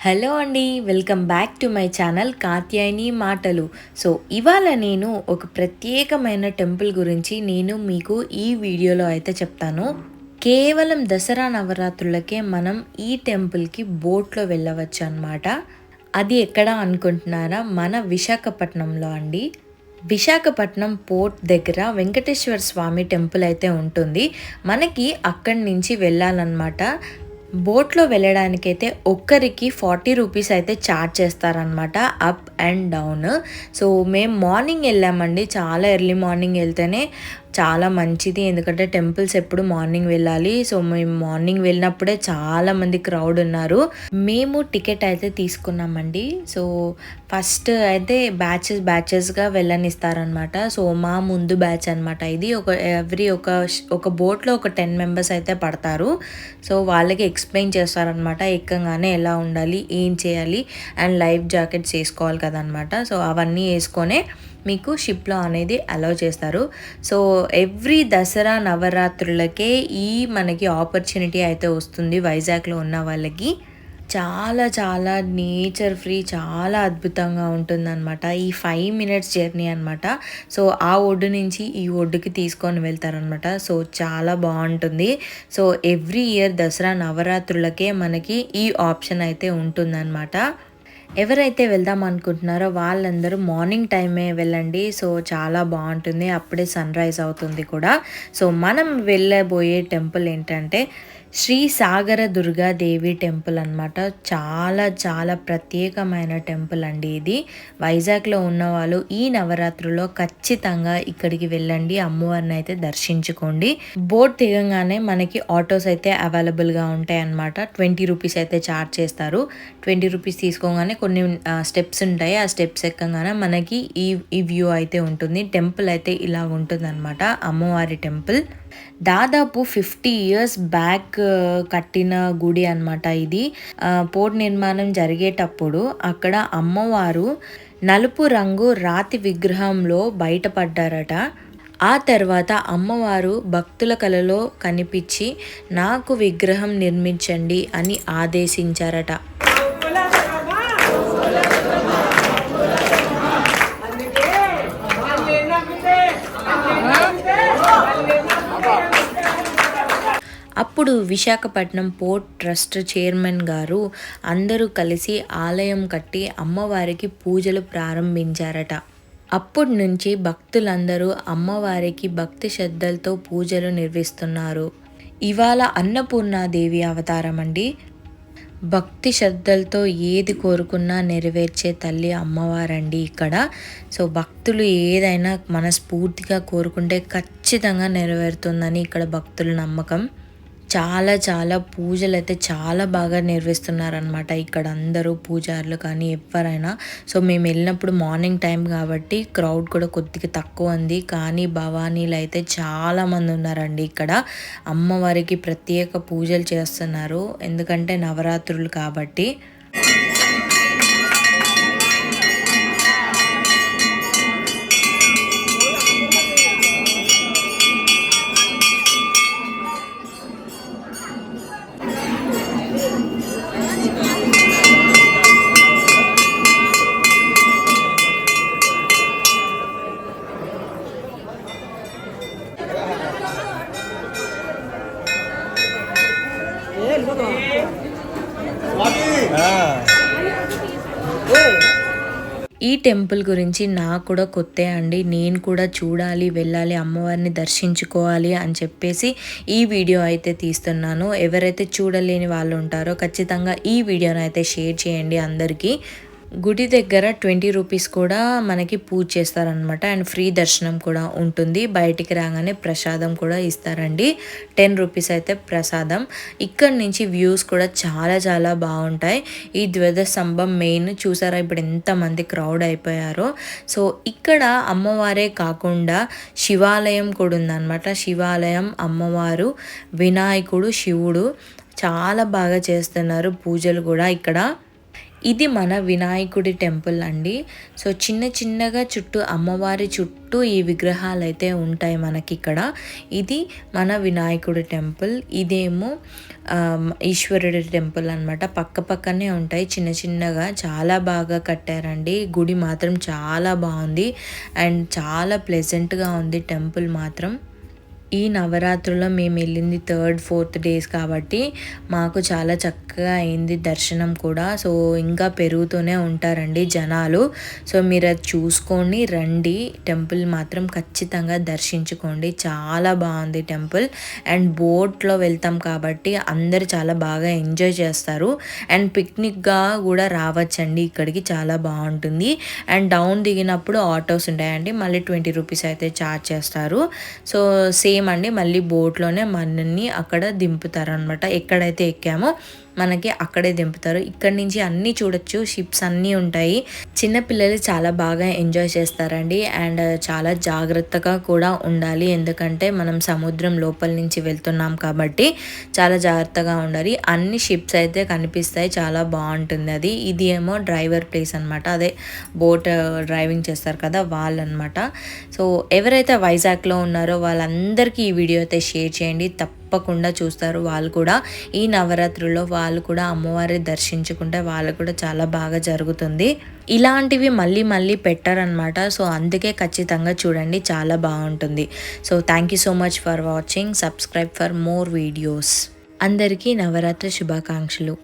Hello అండి, welcome back to my channel Katyayani మాటలు. So ఇవాళ నేను ఒక ప్రత్యేకమైన టెంపుల్ గురించి మీకు ఈ వీడియోలో అయితే చెప్తాను. కేవలం దసరా నవరాత్రులకే మనం ఈ టెంపుల్కి బోట్లో వెళ్ళవచ్చు అన్నమాట. అది ఎక్కడ అనుకుంటున్నారా? మన విశాఖపట్నంలో అండి. విశాఖపట్నం పోర్ట్ దగ్గర వెంకటేశ్వర స్వామి టెంపుల్ అయితే ఉంటుంది. మనకి అక్కడి నుంచి వెళ్ళాలన్నమాట. బోట్లో వెళ్ళడానికైతే ఒక్కరికి 40 రూపీస్ అయితే ఛార్జ్ చేస్తారనమాట, అప్ అండ్ డౌన్. సో మేము మార్నింగ్ వెళ్ళామండి. చాలా ఎర్లీ మార్నింగ్ వెళ్తేనే చాలా మంచిది, ఎందుకంటే టెంపుల్స్ ఎప్పుడు మార్నింగ్ వెళ్ళాలి. సో మేము మార్నింగ్ వెళ్ళినప్పుడే చాలామంది క్రౌడ్ ఉన్నారు. మేము టికెట్ అయితే తీసుకున్నామండి. సో ఫస్ట్ అయితే బ్యాచెస్గా వెళ్ళనిస్తారనమాట. సో మా ముందు బ్యాచ్ అనమాట ఇది. ఒక బోట్లో ఒక 10 మెంబర్స్ అయితే పడతారు. సో వాళ్ళకి ఎక్స్ప్లెయిన్ చేస్తారనమాట, ఎక్కగానే ఎలా ఉండాలి, ఏం చేయాలి, అండ్ లైఫ్ జాకెట్స్ వేసుకోవాలి కదనమాట. సో అవన్నీ వేసుకొనే మీకు షిప్లో అనేది అలౌ చేస్తారు. సో ఎవ్రీ దసరా నవరాత్రులకే మనకి ఆపర్చునిటీ అయితే వస్తుంది వైజాగ్లో ఉన్న వాళ్ళకి. చాలా చాలా నేచర్ ఫ్రీ, చాలా అద్భుతంగా ఉంటుందన్నమాట. ఈ 5 మినిట్స్ జర్నీ అనమాట. సో ఆ ఒడ్డు నుంచి ఈ ఒడ్డుకి తీసుకొని వెళ్తారనమాట. సో చాలా బాగుంటుంది. సో ఎవ్రీ ఇయర్ దసరా నవరాత్రులకే మనకి ఈ ఆప్షన్ అయితే ఉంటుందన్నమాట. ఎవరైతే వెళ్దాం అనుకుంటున్నారో వాళ్ళందరూ మార్నింగ్ టైమే వెళ్ళండి. సో చాలా బాగుంటుంది, అప్పుడే సన్ రైజ్ అవుతుంది కూడా. సో మనం వెళ్ళబోయే టెంపుల్ ఏంటంటే శ్రీ సాగర దుర్గాదేవి టెంపుల్ అనమాట. చాలా చాలా ప్రత్యేకమైన టెంపుల్ అండి ఇది. వైజాగ్లో ఉన్న వాళ్ళు ఈ నవరాత్రుల్లో ఖచ్చితంగా ఇక్కడికి వెళ్ళండి, అమ్మవారిని అయితే దర్శించుకోండి. బోట్ దిగంగానే మనకి ఆటోస్ అయితే అవైలబుల్గా ఉంటాయి అన్నమాట. 20 రూపీస్ అయితే ఛార్జ్ చేస్తారు. 20 రూపీస్ తీసుకోగానే కొన్ని స్టెప్స్ ఉంటాయి. ఆ స్టెప్స్ ఎక్కగానే మనకి ఈ వ్యూ అయితే ఉంటుంది. టెంపుల్ అయితే ఇలా ఉంటుంది అనమాట, అమ్మవారి టెంపుల్. దాదాపు 50 ఇయర్స్ బ్యాక్ కట్టిన గుడి అనమాట ఇది. పోర్ట్ నిర్మాణం జరిగేటప్పుడు అక్కడ అమ్మవారు నలుపు రంగు రాతి విగ్రహంలో బయటపడ్డారట. ఆ తర్వాత అమ్మవారు భక్తుల కలలో కనిపించి నాకు విగ్రహం నిర్మించండి అని ఆదేశించారట. అప్పుడు విశాఖపట్నం పోర్ట్ ట్రస్ట్ చైర్మన్ గారు అందరూ కలిసి ఆలయం కట్టి అమ్మవారికి పూజలు ప్రారంభించారట. అప్పటి నుంచి భక్తులందరూ అమ్మవారికి భక్తి శ్రద్ధలతో పూజలు నిర్వహిస్తున్నారు. ఇవాళ అన్నపూర్ణాదేవి అవతారం అండి. భక్తి శ్రద్ధలతో ఏది కోరుకున్నా నెరవేర్చే తల్లి అమ్మవారండి ఇక్కడ. సో భక్తులు ఏదైనా మనస్ఫూర్తిగా కోరుకుంటే ఖచ్చితంగా నెరవేరుతుందని ఇక్కడ భక్తుల నమ్మకం. చాలా చాలా పూజలు అయితే చాలా బాగా నిర్వహిస్తున్నారనమాట ఇక్కడ అందరూ, పూజారులు కానీ ఎవరైనా. సో మేము వెళ్ళినప్పుడు మార్నింగ్ టైం కాబట్టి క్రౌడ్ కూడా కొద్దిగా తక్కువ ఉంది, కానీ భవానీలు అయితే చాలామంది ఉన్నారండి ఇక్కడ. అమ్మవారికి ప్రత్యేక పూజలు చేస్తున్నారు, ఎందుకంటే నవరాత్రులు కాబట్టి. ఈ టెంపుల్ గురించి నాకు కూడా కొత్త అండి. నేను కూడా చూడాలి, వెళ్ళాలి, అమ్మవారిని దర్శించుకోవాలి అని చెప్పేసి ఈ వీడియో అయితే తీస్తున్నాను. ఎవరైతే చూడలేని వాళ్ళు ఉంటారో ఖచ్చితంగా ఈ వీడియోని అయితే షేర్ చేయండి అందరికీ. గుడి దగ్గర 20 రూపీస్ కూడా మనకి పూజ చేస్తారనమాట, అండ్ ఫ్రీ దర్శనం కూడా ఉంటుంది. బయటికి రాగానే ప్రసాదం కూడా ఇస్తారండి, 10 రూపీస్ అయితే ప్రసాదం. ఇక్కడ నుంచి వ్యూస్ కూడా చాలా చాలా బాగుంటాయి. ఈ ధ్వజస్తంభం మెయిన్ చూసారా, ఇప్పుడు ఎంతమంది క్రౌడ్ అయిపోయారో. సో ఇక్కడ అమ్మవారే కాకుండా శివాలయం కూడా ఉందన్నమాట. శివాలయం, అమ్మవారు, వినాయకుడు, శివుడు చాలా బాగా చేస్తున్నారు పూజలు కూడా ఇక్కడ. ఇది మన వినాయకుడి టెంపుల్ అండి. సో చిన్న చిన్నగా చుట్టూ అమ్మవారి చుట్టూ ఈ విగ్రహాలు అయితే ఉంటాయి మనకిక్కడ. ఇది మన వినాయకుడి టెంపుల్. ఇదేమో ఈశ్వరుడి టెంపుల్ అనమాట. పక్క పక్కనే ఉంటాయి చిన్న చిన్నగా. చాలా బాగా కట్టారండి. గుడి మాత్రం చాలా బాగుంది అండ్ చాలా ప్లెజెంట్గా ఉంది టెంపుల్ మాత్రం. ఈ నవరాత్రుల్లో మేము వెళ్ళింది 3rd, 4th డేస్ కాబట్టి మాకు చాలా చక్కగా అయింది దర్శనం కూడా. సో ఇంకా పెరుగుతూనే ఉంటారండి జనాలు. సో మీరు అది చూసుకొని రండి. టెంపుల్ మాత్రం ఖచ్చితంగా దర్శించుకోండి. చాలా బాగుంది టెంపుల్. అండ్ బోట్లో వెళ్తాం కాబట్టి అందరు చాలా బాగా ఎంజాయ్ చేస్తారు. అండ్ పిక్నిక్గా కూడా రావచ్చండి ఇక్కడికి. చాలా బాగుంటుంది. అండ్ డౌన్ దిగినప్పుడు ఆటోస్ ఉంటాయండి. మళ్ళీ 20 రూపీస్ అయితే ఛార్జ్ చేస్తారు. సో సేమ్ అండి, మళ్ళీ బోట్లోనే మనల్ని అక్కడ దింపుతారనమాట. ఎక్కడైతే ఎక్కామో మనకి అక్కడే దింపుతారు. ఇక్కడ నుంచి అన్నీ చూడొచ్చు. షిప్స్ అన్నీ ఉంటాయి. చిన్నపిల్లలు చాలా బాగా ఎంజాయ్ చేస్తారండి. అండ్ చాలా జాగ్రత్తగా కూడా ఉండాలి. ఎందుకంటే మనం సముద్రం లోపల నుంచి వెళ్తున్నాం కాబట్టి చాలా జాగ్రత్తగా ఉండాలి. అన్ని షిప్స్ అయితే కనిపిస్తాయి. చాలా బాగుంటుంది అది. ఇది ఏమో డ్రైవర్ ప్లేస్ అనమాట. అదే బోట్ డ్రైవింగ్ చేస్తారు కదా వాళ్ళనమాట. సో ఎవరైతే వైజాగ్లో ఉన్నారో వాళ్ళందరికీ ఈ వీడియో అయితే షేర్ చేయండి. తప్పకుండా చూస్తారు వాళ్ళు కూడా. ఈ నవరాత్రుల్లో వాళ్ళు కూడా అమ్మవారి దర్శించుకుంటే వాళ్ళు కూడా చాలా బాగా జరుగుతుంది. ఇలాంటివి మళ్ళీ మళ్ళీ పెట్టారనమాట. సో అందుకే ఖచ్చితంగా చూడండి, చాలా బాగుంటుంది. So thank you so much for watching. Subscribe for more videos. అందరికీ నవరాత్రి శుభాకాంక్షలు.